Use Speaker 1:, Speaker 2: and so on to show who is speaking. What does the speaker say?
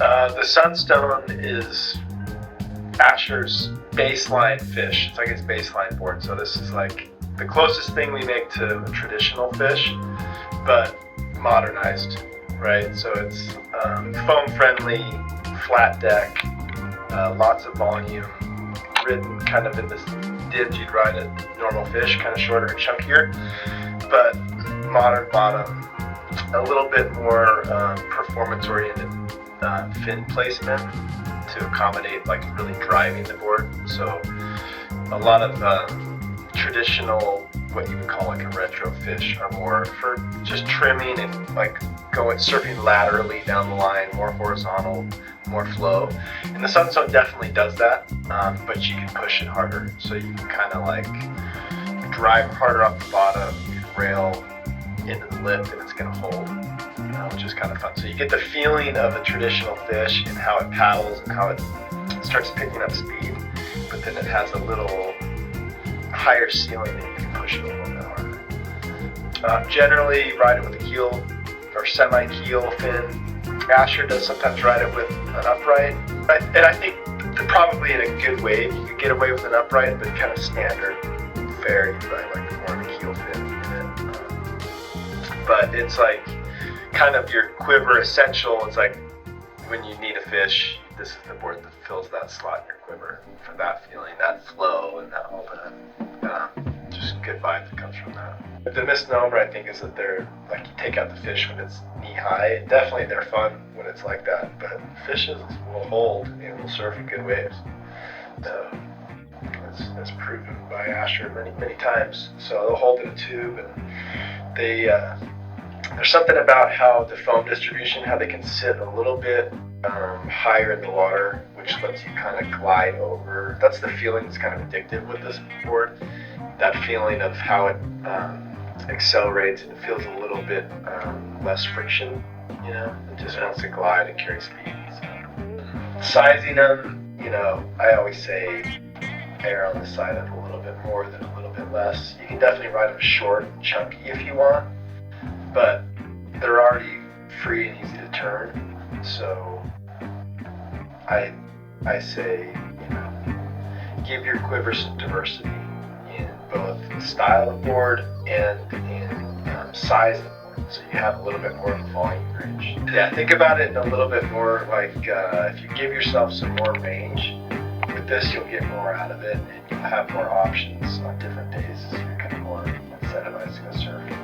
Speaker 1: The Sunstone is Asher's baseline fish. It's like his baseline board. So this is like the closest thing we make to a traditional fish, but modernized, right? So it's foam friendly, flat deck, lots of volume, written kind of in this dibs you'd ride a normal fish, kind of shorter and chunkier, but modern bottom, a little bit more performance oriented fin placement to accommodate like really driving the board. So a lot of traditional, what you would call like a retro fish, are more for just trimming and like going surfing laterally down the line, more horizontal, more flow. And the Sunstone definitely does that, but you can push it harder. So you can kind of like drive harder off the bottom, you can rail into the lip and it's going to hold, which is kind of fun. So you get the feeling of a traditional fish and how it paddles and how it starts picking up speed, but then it has a little higher ceiling and you can push it a little bit harder. Generally ride it with a keel or semi-keel fin. Asher does sometimes ride it with an upright, and I think probably in a good wave you could get away with an upright, but kind of standard fare you ride like more of a keel fin in it. But it's like kind of your quiver essential. It's like when you need a fish, this is the board that fills that slot in your quiver for that feeling, that flow, and that all that just good vibe that comes from that. But the misnomer I think is that they're like you take out the fish when it's knee high. Definitely they're fun when it's like that, but fishes will hold and will surf in good waves. So that's proven by Asher many times. So they'll hold in a tube, and they there's something about how the foam distribution, how they can sit a little bit higher in the water, which lets you kind of glide over. That's the feeling that's kind of addictive with this board. That feeling of how it accelerates and it feels a little bit less friction, you know, it just wants to glide and carry speed. So, sizing them, you know, I always say err on the side of a little bit more than a little bit less. You can definitely ride them short and chunky if you want, but they're already free and easy to turn. So I say, you know, give your quiver some diversity in both the style of board and in size of board, so you have a little bit more of a volume range. Yeah, think about it in a little bit more like if you give yourself some more range with this, you'll get more out of it and you'll have more options on different days, so you're kind of more incentivized to go surf.